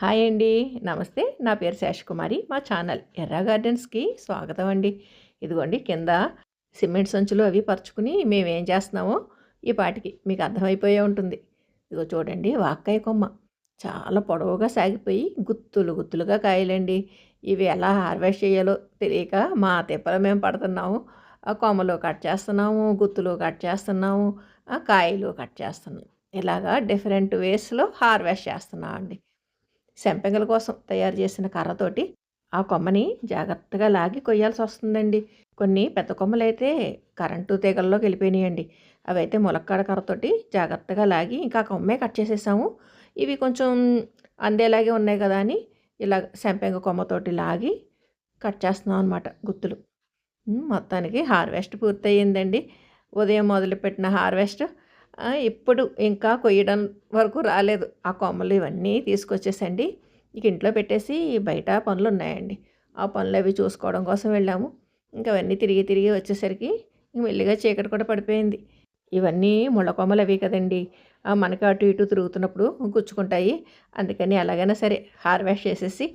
Hi అండి. నమస్తే. నా పేరు శేషకుమారి. మా ఛానల్ ఎర్రా గార్డెన్స్‌కి స్వాగతం అండి. ఇదిగోండి కింద సిమెంట్ సంచులు అవి పరుచుకుని మేమేం చేస్తున్నామో ఈ పాటికి మీకు అర్థమైపోయే ఉంటుంది. ఇదిగో చూడండి వాక్కాయ కొమ్మ. చాలా పొడవుగా సాగిపోయి గుత్తులు గుత్తులుగా కాయలండి. ఇవి ఎలా హార్వెస్ట్ చేయాలో తెలియక మా తిప్పలు మేము పడుతున్నాము. కొమ్మలు కట్ చేస్తున్నాము, గుత్తులు కట్ చేస్తున్నాము, కాయలు కట్ చేస్తున్నాం. ఇలాగా డిఫరెంట్ వేస్‌లో హార్వెస్ట్ చేస్తున్నామండి. సంపెంగల కోసం తయారు చేసిన కర్రతోటి ఆ కొమ్మని జాగ్రత్తగా లాగి కొయ్యాల్సి వస్తుందండి. కొన్ని పెద్ద కొమ్మలైతే కరెంటు తీగల్లోకి వెళ్ళిపోయినాయండి. అవైతే ములక్కాడ కర్రతోటి జాగ్రత్తగా లాగి ఇంకా కొమ్మే కట్ చేసేసాము. ఇవి కొంచెం అందేలాగే ఉన్నాయి కదా అని ఇలా సంపెంగ కొమ్మతోటి లాగి కట్ చేస్తున్నాం అనమాట గుత్తులు. మొత్తానికి హార్వెస్ట్ పూర్తయిందండి. ఉదయం మొదలుపెట్టిన హార్వెస్ట్ ఇప్పుడు ఇంకా కొయ్యడం వరకు రాలేదు. ఆ కొమ్మలు ఇవన్నీ తీసుకొచ్చేసండి ఇక ఇంట్లో పెట్టేసి బయట పనులున్నాయండి. ఆ పనులవి చూసుకోవడం కోసం వెళ్ళాము. ఇంక అవన్నీ తిరిగి తిరిగి వచ్చేసరికి మెల్లిగా చీకటి కూడా పడిపోయింది. ఇవన్నీ ముళ్ళ కొమ్మలు అవి కదండీ! మనకి అటు ఇటు తిరుగుతున్నప్పుడు గుచ్చుకుంటాయి. అందుకని ఎలాగైనా సరే హార్వెస్ట్ చేసేసి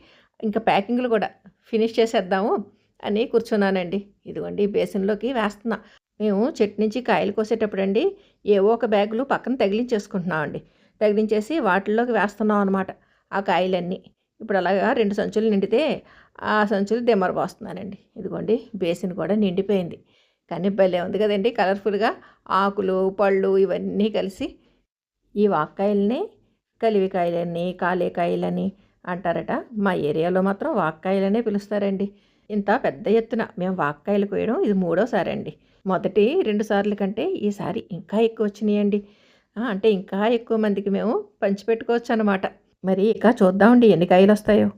ఇంకా ప్యాకింగ్‌లు కూడా ఫినిష్ చేసేద్దాము అని కూర్చున్నానండి. ఇదిగోండి ఈ బేసిన్‌లోకి వేస్తున్నా. మేము చెట్టు నుంచి కాయలు కోసేటప్పుడండి ఏవో ఒక బ్యాగులు పక్కన తగిలించేసుకుంటున్నామండి. తగిలించేసి వాటిల్లోకి వేస్తున్నాం అనమాట ఆ కాయలన్నీ. ఇప్పుడు అలాగా 2 సంచులు నిండితే ఆ సంచులు దిమ్మరబోస్తున్నానండి. ఇదిగోండి బేసిన్ కూడా నిండిపోయింది. కానీ భలే ఉంది కదండీ కలర్‌ఫుల్‌గా ఆకులు, పళ్ళు ఇవన్నీ కలిసి. ఈ వాక్కాయల్ని కలివికాయలని, కాలేకాయలని అంటారట. మా ఏరియాలో మాత్రం వాక్కాయలనే పిలుస్తారండి. ఇంత పెద్ద ఎత్తున మేము వాక్కాయలు కోయడం ఇది మూడోసారండి. మొదటి 2 సార్ల కంటే ఈసారి ఇంకా ఎక్కువ వచ్చినాయండి. అంటే ఇంకా ఎక్కువ మందికి మేము పంచిపెట్టుకోవచ్చనమాట. మరి ఇక చూద్దామండి ఎన్ని కాయలొస్తాయో.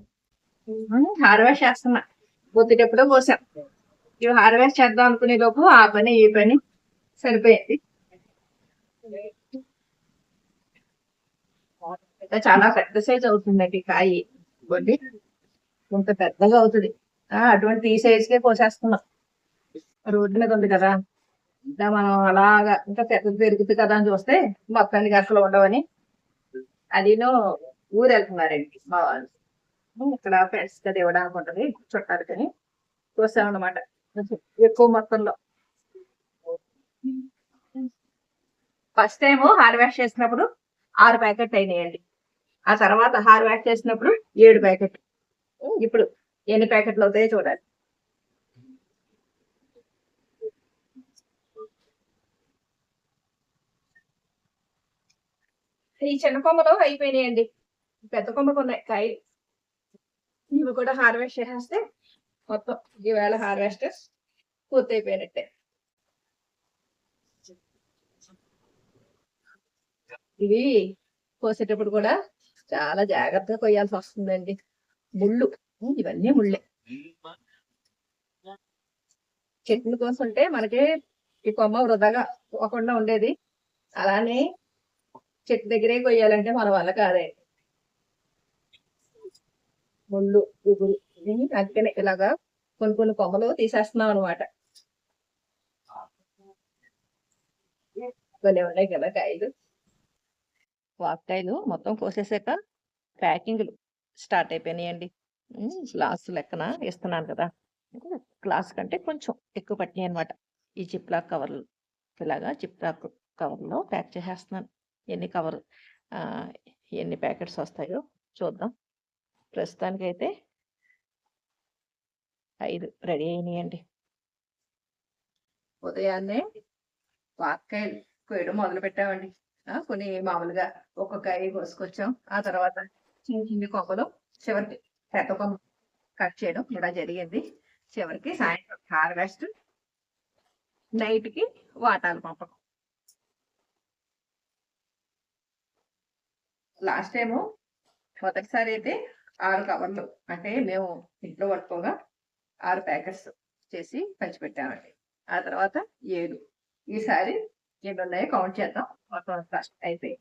హార్వెస్ట్ చేస్తున్నా. పొద్దుటెప్పుడో కోసాం. ఇవి హార్వెస్ట్ చేద్దాం అనుకునే లోపు ఆ పని ఈ పని సరిపోయింది. చాలా పెద్ద సైజ్ అవుతుందండి కాయ. ఇదిగోండి ఇంత పెద్దగా అవుతుంది. అటువంటి ఈ సైజుకే కోసేస్తున్నాం. రోడ్డు మీద ఉంది కదా, ఇంకా మనం అలాగా ఇంకా పెద్దది పెరుగుతుంది కదా అని చూస్తే మొత్తానికి అసలు ఉండవని అదిను ఊరు వెళ్తున్నారండి మా వాళ్ళు. ఇక్కడ ఫ్రెండ్స్ కదా ఇవ్వడానికి ఉంటుంది చుట్టాలకని కోసామన్నమాట ఎక్కువ మొత్తంలో. ఫస్ట్ టైం హార్వెస్ట్ చేసినప్పుడు 6 ప్యాకెట్ అయినాయండి. ఆ తర్వాత హార్వెస్ట్ చేసినప్పుడు 7 ప్యాకెట్. ఇప్పుడు ఎన్ని ప్యాకెట్లు అవుతాయో చూడాలి. ఈ చిన్న కొమ్మలు అయిపోయినాయండి. పెద్ద కొమ్మకు ఉన్నాయి కాయలు. ఇవి కూడా హార్వెస్ట్ చేసేస్తే మొత్తం ఈవేళ హార్వెస్ట్ పూర్తయిపోయినట్టే. ఇవి కోసేటప్పుడు కూడా చాలా జాగ్రత్తగా కొయ్యాల్సి వస్తుందండి. ముళ్ళు, ఇవన్నీ ముళ్ళే. చెట్లు కోసుంటే మనకి ఈ కొమ్మ వృధాగా పోకుండా ఉండేది. అలానే చెట్టు దగ్గరే కొయ్యాలంటే మన వల్ల కాదే. ముళ్ళు, గుబురు అందుకనే ఇలాగా కొన్ని కొన్ని కొమ్మలు తీసేస్తున్నాం అనమాట. కొన్ని ఉన్నాయి కదా కాయలు. వాక్కాయలు మొత్తం కోసేసాక ప్యాకింగ్లు స్టార్ట్ అయిపోయినాయండి. గ్లాస్ లెక్కన ఇస్తున్నాను కదా, గ్లాస్ కంటే కొంచెం ఎక్కువ పట్టినాయి అనమాట. ఈ జిప్లాక్ కవర్లు ఇలాగా జిప్లాక్ కవర్లో ప్యాక్ చేసేస్తున్నాను. ఎన్ని కవర్ ఎన్ని ప్యాకెట్స్ వస్తాయో చూద్దాం. ప్రస్తుతానికైతే 5 రెడీ అయినాయండి. ఉదయాన్నే వాక్కాయలు కోయడం మొదలు పెట్టామండి. కొన్ని మామూలుగా ఒక్కొక్క కాయ కోసుకొచ్చాం. ఆ తర్వాత చిన్న చిన్న కొమ్మలు చివరికి పెద్ద కొమ్మ కట్ చేయడం ఇలా జరిగింది. చివరికి సాయంత్రం హార్వెస్ట్, నైట్కి వాటాలు పంపకం. లాస్ట్ టైము మొదటిసారి అయితే 6 కవర్లు అంటే మేము ఇంట్లో పట్టుకోగా 6 ప్యాకెట్స్ చేసి పంచిపెట్టామండి. ఆ తర్వాత 7. ఈసారి ఎన్ని ఉన్నాయో కౌంట్ చేద్దాం. మొత్తం అంతా అయిపోయి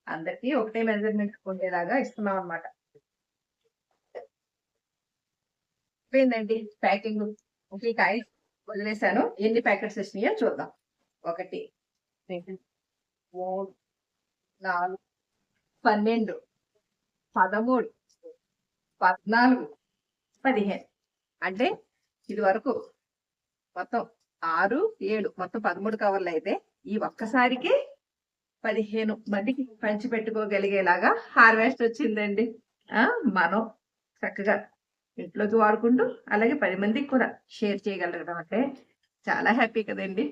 అందరికి ఒకటే మెజర్మెంట్ ఉండేలాగా ఇస్తున్నాం అనమాట. అయిపోయిందండి ప్యాకింగ్. ఒక కాయ వదిలేసాను. ఎన్ని ప్యాకెట్స్ వచ్చినాయో చూద్దాం. 1, 2, 3, 4, 12, 13, 14, 15. అంటే ఇది వరకు మొత్తం 6, 7 మొత్తం 13 కవర్లు అయితే ఈ ఒక్కసారికి 15 మందికి పంచి పెట్టుకోగలిగేలాగా హార్వెస్ట్ వచ్చిందండి. మనం చక్కగా ఇంట్లోకి వాడుకుంటూ అలాగే 10 మందికి కూడా షేర్ చేయగలగడం అంటే చాలా హ్యాపీ కదండి.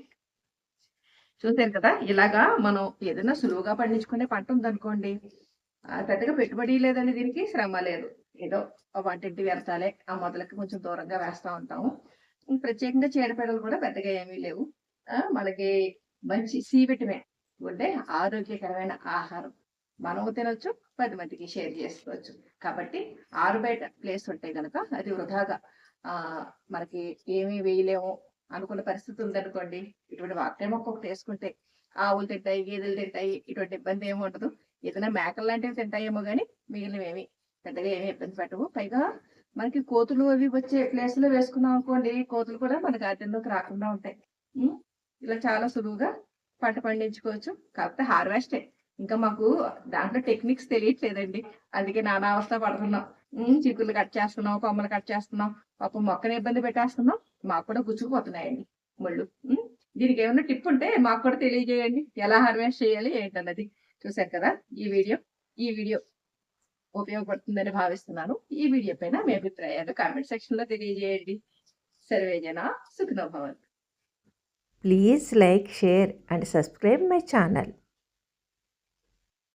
చూసారు కదా, ఇలాగా మనం ఏదైనా సులువుగా పండించుకునే పంట ఉందనుకోండి, పెద్దగా పెట్టుబడి లేదండి, దీనికి శ్రమ లేదు. ఏదో వంటింటి వ్యర్థాలే ఆ మొదలకి కొంచెం దూరంగా వేస్తా ఉంటాము. ప్రత్యేకంగా చీడపీడలు కూడా పెద్దగా ఏమీ లేవు. మనకి మంచి సి విటమిన్ ఉండే ఆరోగ్యకరమైన ఆహారం మనము తినొచ్చు, 10 మందికి షేర్ చేసుకోవచ్చు. కాబట్టి ఆరు బయట ప్లేస్ ఉంటే గనక అది వృధాగా మనకి ఏమీ వేయలేము అనుకున్న పరిస్థితి ఉందనుకోండి, ఇటువంటి వాక్య మొక్క ఒకటి వేసుకుంటే ఆవులు తింటాయి, గేదెలు తింటాయి, ఇటువంటి ఇబ్బంది ఏమి ఉండదు. ఏదైనా మేకలు లాంటివి తింటాయేమో కానీ మిగిలినవేమి పెద్దగా ఏమీ ఇబ్బంది పెట్టవు. పైగా మనకి కోతులు అవి వచ్చే ప్లేస్ లో వేసుకున్నాం అనుకోండి, కోతులు కూడా మన గార్డెన్లోకి రాకుండా ఉంటాయి. ఇలా చాలా సులువుగా పంట పండించుకోవచ్చు. కాకపోతే హార్వెస్టే ఇంకా మాకు దాంట్లో టెక్నిక్స్ తెలియట్లేదండి, అందుకే నానా అవస్థ పడుతున్నాం. చిక్కులు కట్ చేస్తున్నాం, కొమ్మలు కట్ చేస్తున్నాం, పాపం మొక్కని ఇబ్బంది పెట్టేస్తున్నాం, మాకు కూడా గుచ్చుకుపోతున్నాయండి ముళ్ళు. దీనికి ఏమైనా టిప్ ఉంటే మాకు కూడా తెలియజేయండి, ఎలా హార్వెస్ట్ చేయాలి ఏంటన్నది. చూసారు కదా ఈ వీడియో ఉపయోగపడుతుందని భావిస్తున్నాను. ఈ వీడియో పైన మీ అభిప్రాయాలు కామెంట్ సెక్షన్ లో తెలియజేయండి. సర్వే జన సుఖినో భవంతు. Please like, share and subscribe my channel.